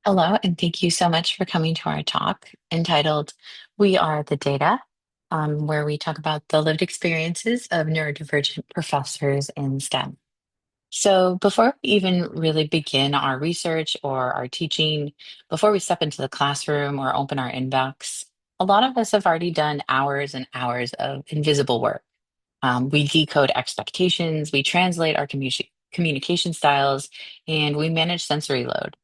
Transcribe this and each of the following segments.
Hello, and thank you so much for coming to our talk entitled We Are the Data, where we talk about the lived experiences of neurodivergent professors in STEM. So, before we even really begin our research or our teaching, before we step into the classroom or open our inbox, a lot of us have already done hours and hours of invisible work. We decode expectations, we translate our communication styles, and we manage sensory load.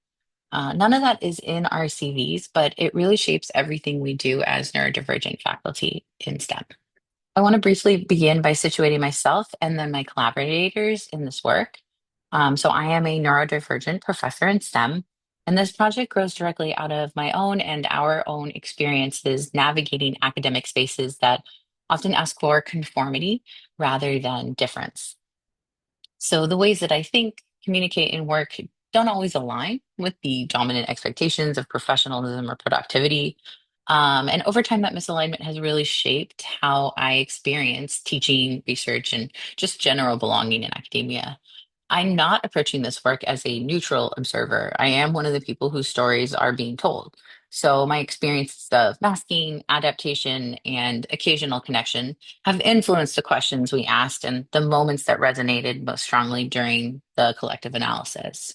None of that is in our CVs, but it really shapes everything we do as neurodivergent faculty in STEM. I want to briefly begin by situating myself and then my collaborators in this work. So, I am a neurodivergent professor in STEM, and this project grows directly out of my own and our own experiences navigating academic spaces that often ask for conformity rather than difference. So the ways that I think, communicate, and work don't always align with the dominant expectations of professionalism or productivity. And over time, that misalignment has really shaped how I experience teaching, research, and just general belonging in academia. I'm not approaching this work as a neutral observer. I am one of the people whose stories are being told. So my experiences of masking, adaptation, and occasional connection have influenced the questions we asked and the moments that resonated most strongly during the collective analysis.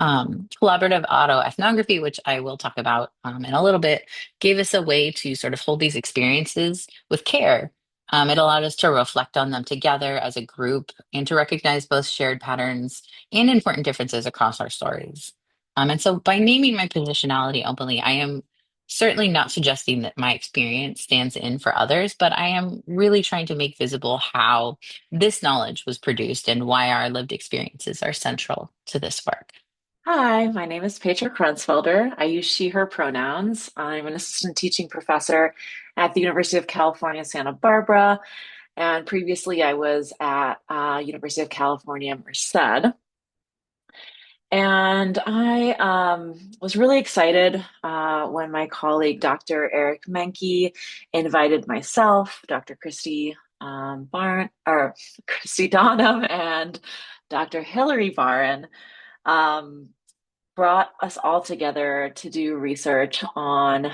Collaborative autoethnography, which I will talk about in a little bit, gave us a way to sort of hold these experiences with care. It allowed us to reflect on them together as a group and to recognize both shared patterns and important differences across our stories. And so by naming my positionality openly, I am certainly not suggesting that my experience stands in for others, but I am really trying to make visible how this knowledge was produced and why our lived experiences are central to this work. Hi, my name is Petra Krunsfelder. I use she, her pronouns. I'm an assistant teaching professor at the University of California, Santa Barbara. And previously I was at University of California, Merced. And I was really excited when my colleague, Dr. Eric Menke, invited myself, Dr. Christy Donham, and Dr. Hillary Barron um, brought us all together to do research on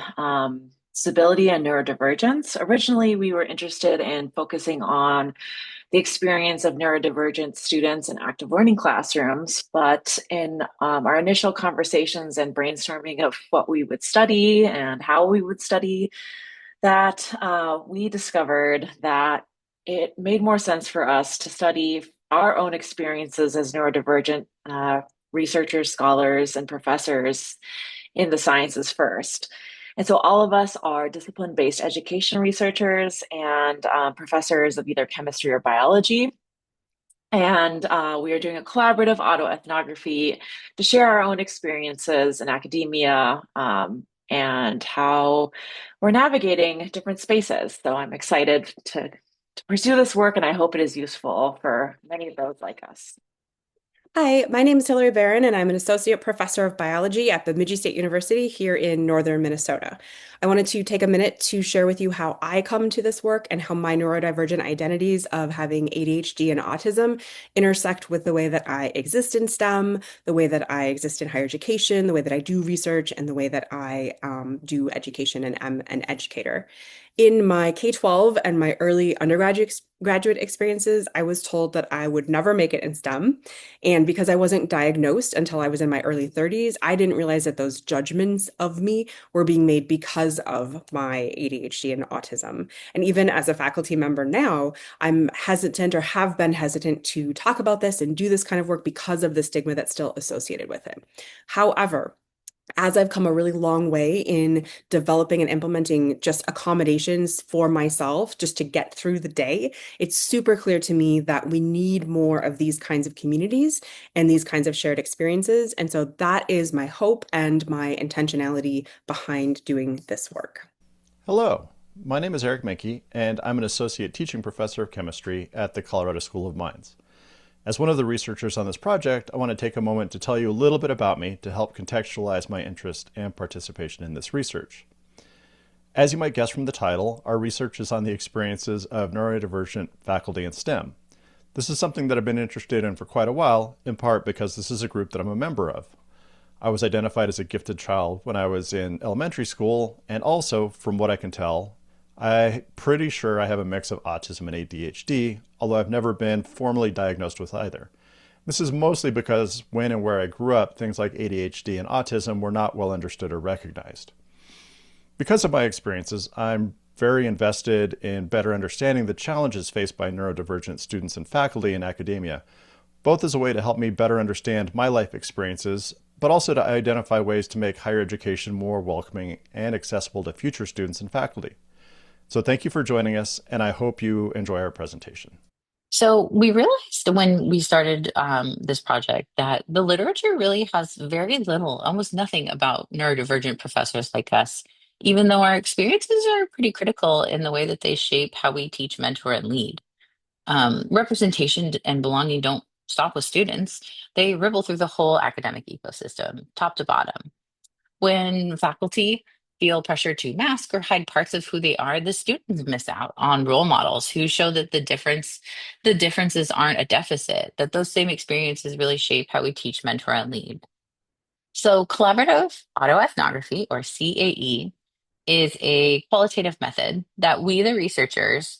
stability and neurodivergence. Originally, we were interested in focusing on the experience of neurodivergent students in active learning classrooms, but in our initial conversations and brainstorming of what we would study and how we would study that, we discovered that it made more sense for us to study our own experiences as neurodivergent researchers, scholars, and professors in the sciences first. And so all of us are discipline-based education researchers and professors of either chemistry or biology. And we are doing a collaborative autoethnography to share our own experiences in academia and how we're navigating different spaces. So I'm excited to pursue this work, and I hope it is useful for many of those like us. Hi, my name is Hillary Barron, and I'm an associate professor of biology at Bemidji State University here in northern Minnesota. I wanted to take a minute to share with you how I come to this work and how my neurodivergent identities of having ADHD and autism intersect with the way that I exist in STEM, the way that I exist in higher education, the way that I do research, and the way that I do education and am an educator. In my K-12 and my early graduate experiences, I was told that I would never make it in STEM. And because I wasn't diagnosed until I was in my early 30s, I didn't realize that those judgments of me were being made because of my ADHD and autism. And even as a faculty member now, I'm hesitant or have been hesitant to talk about this and do this kind of work because of the stigma that's still associated with it. However, as I've come a really long way in developing and implementing just accommodations for myself just to get through the day, it's super clear to me that we need more of these kinds of communities and these kinds of shared experiences. And so that is my hope and my intentionality behind doing this work. Hello, my name is Eric Menke, and I'm an associate teaching professor of chemistry at the Colorado School of Mines. As one of the researchers on this project, I want to take a moment to tell you a little bit about me to help contextualize my interest and participation in this research. As you might guess from the title, our research is on the experiences of neurodivergent faculty in STEM. This is something that I've been interested in for quite a while, in part because this is a group that I'm a member of. I was identified as a gifted child when I was in elementary school, and also, from what I can tell, I'm pretty sure I have a mix of autism and ADHD, although I've never been formally diagnosed with either. This is mostly because when and where I grew up, things like ADHD and autism were not well understood or recognized. Because of my experiences, I'm very invested in better understanding the challenges faced by neurodivergent students and faculty in academia, both as a way to help me better understand my life experiences, but also to identify ways to make higher education more welcoming and accessible to future students and faculty. So thank you for joining us, and I hope you enjoy our presentation. So we realized when we started this project that the literature really has very little, almost nothing about neurodivergent professors like us, even though our experiences are pretty critical in the way that they shape how we teach, mentor, and lead. Representation and belonging don't stop with students. They ripple through the whole academic ecosystem, top to bottom. When faculty feel pressure to mask or hide parts of who they are, the students miss out on role models who show that the differences aren't a deficit, that those same experiences really shape how we teach, mentor, and lead. So collaborative autoethnography, or CAE, is a qualitative method that we, the researchers,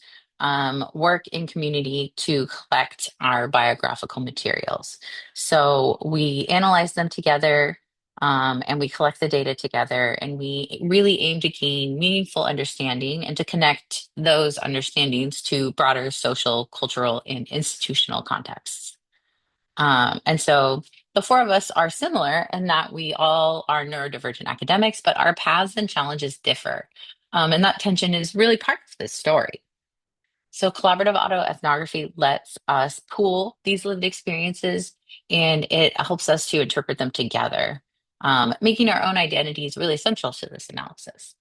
work in community to collect our biographical materials. So we analyze them together, and we collect the data together, and we really aim to gain meaningful understanding and to connect those understandings to broader social, cultural, and institutional contexts. And so the four of us are similar in that we all are neurodivergent academics, but our paths and challenges differ. And that tension is really part of this story. So collaborative autoethnography lets us pool these lived experiences, and it helps us to interpret them together, making our own identities really essential to this analysis.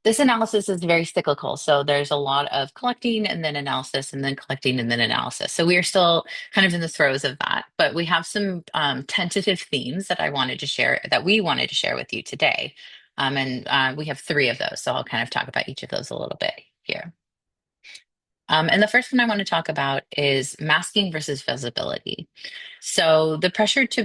This analysis is very cyclical. So there's a lot of collecting and then analysis and then collecting and then analysis. So we are still kind of in the throes of that, but we have some tentative themes that we wanted to share with you today. And we have three of those. So I'll kind of talk about each of those a little bit here. And the first one I want to talk about is masking versus visibility. So the pressure to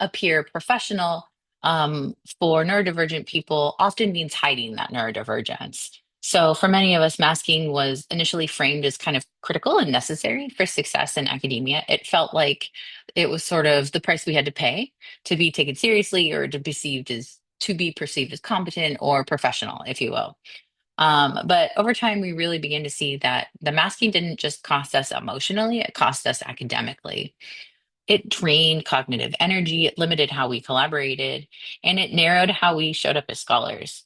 appear professional for neurodivergent people often means hiding that neurodivergence. So for many of us, masking was initially framed as kind of critical and necessary for success in academia. It felt like it was sort of the price we had to pay to be taken seriously or to be perceived as competent or professional, if you will. But over time, we really began to see that the masking didn't just cost us emotionally, it cost us academically. It drained cognitive energy, it limited how we collaborated, and it narrowed how we showed up as scholars.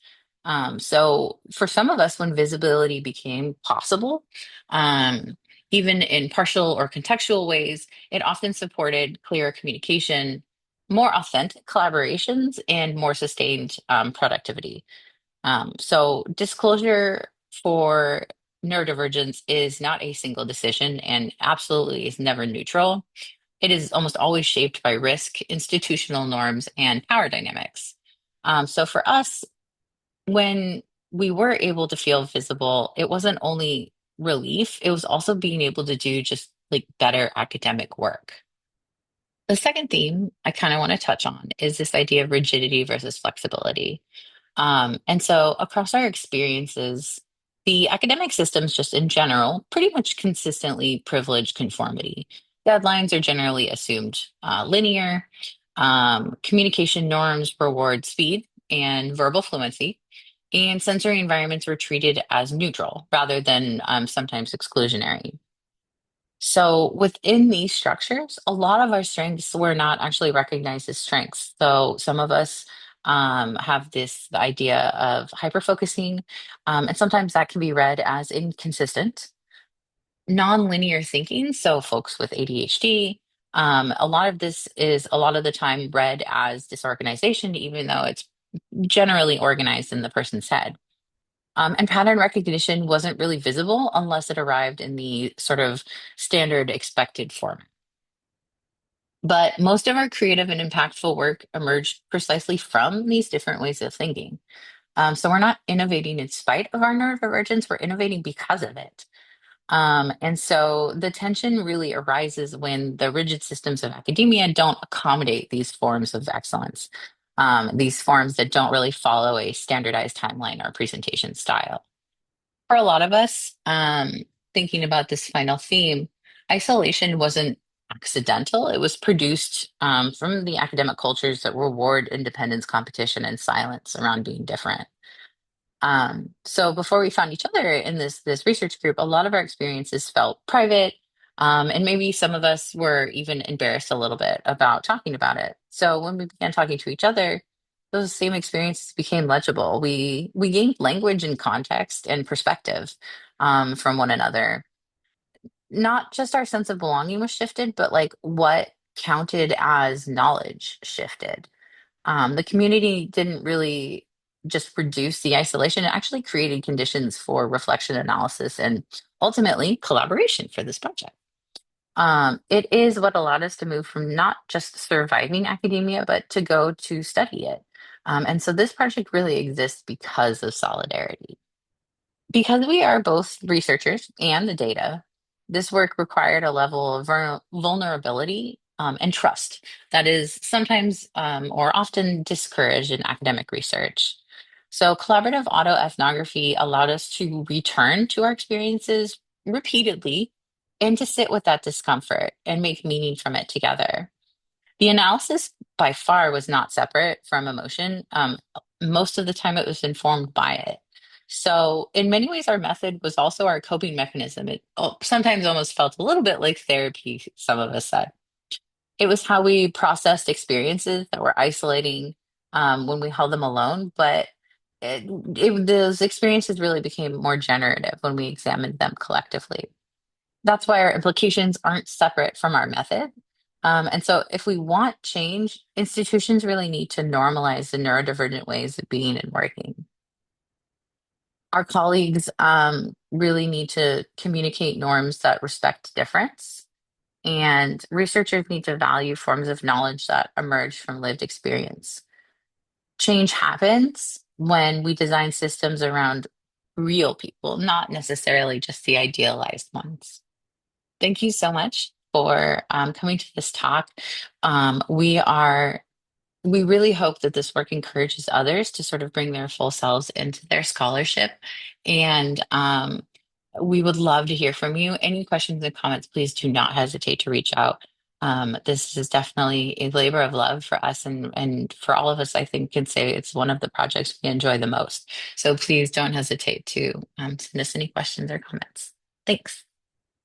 So for some of us, when visibility became possible, even in partial or contextual ways, it often supported clearer communication, more authentic collaborations, and more sustained productivity. So disclosure for neurodivergence is not a single decision and absolutely is never neutral. It is almost always shaped by risk, institutional norms, and power dynamics. So for us, when we were able to feel visible, it wasn't only relief, it was also being able to do just like better academic work. The second theme I kind of want to touch on is this idea of rigidity versus flexibility. And so across our experiences, the academic systems, just in general, pretty much consistently privilege conformity. Deadlines are generally assumed linear. Communication norms reward speed and verbal fluency, and sensory environments were treated as neutral rather than sometimes exclusionary. So within these structures, a lot of our strengths were not actually recognized as strengths. So some of us have the idea of hyperfocusing, and sometimes that can be read as inconsistent. Non-linear thinking, so folks with ADHD, a lot of this is a lot of the time read as disorganization, even though it's generally organized in the person's head. And pattern recognition wasn't really visible unless it arrived in the sort of standard expected format. But most of our creative and impactful work emerged precisely from these different ways of thinking. So we're not innovating in spite of our neurodivergence, we're innovating because of it. And so the tension really arises when the rigid systems of academia don't accommodate these forms of excellence, these forms that don't really follow a standardized timeline or presentation style. For a lot of us, thinking about this final theme, isolation wasn't accidental. It was produced from the academic cultures that reward independence, competition, and silence around being different. So before we found each other in this research group, a lot of our experiences felt private, and maybe some of us were even embarrassed a little bit about talking about it. So when we began talking to each other, those same experiences became legible. We gained language and context and perspective from one another. Not just our sense of belonging was shifted, but like what counted as knowledge shifted. The community didn't really just reduce the isolation, it actually created conditions for reflection, analysis, and ultimately collaboration for this project. It is what allowed us to move from not just surviving academia, but to go to study it. And so this project really exists because of solidarity. Because we are both researchers and the data, this work required a level of vulnerability and trust that is sometimes or often discouraged in academic research. So, collaborative autoethnography allowed us to return to our experiences repeatedly and to sit with that discomfort and make meaning from it together. The analysis by far was not separate from emotion. Most of the time, it was informed by it. So, in many ways, our method was also our coping mechanism. It sometimes almost felt a little bit like therapy, some of us said. It was how we processed experiences that were isolating when we held them alone, but those experiences really became more generative when we examined them collectively. That's why our implications aren't separate from our method. And so, if we want change, institutions really need to normalize the neurodivergent ways of being and working. Our colleagues really need to communicate norms that respect difference, and researchers need to value forms of knowledge that emerge from lived experience. Change happens when we design systems around real people, not necessarily just the idealized ones. Thank you so much for coming to this talk. We really hope that this work encourages others to sort of bring their full selves into their scholarship. And we would love to hear from you. Any questions and comments, please do not hesitate to reach out. This is definitely a labor of love for us and for all of us, I think can say it's one of the projects we enjoy the most. So please don't hesitate to send us any questions or comments. Thanks.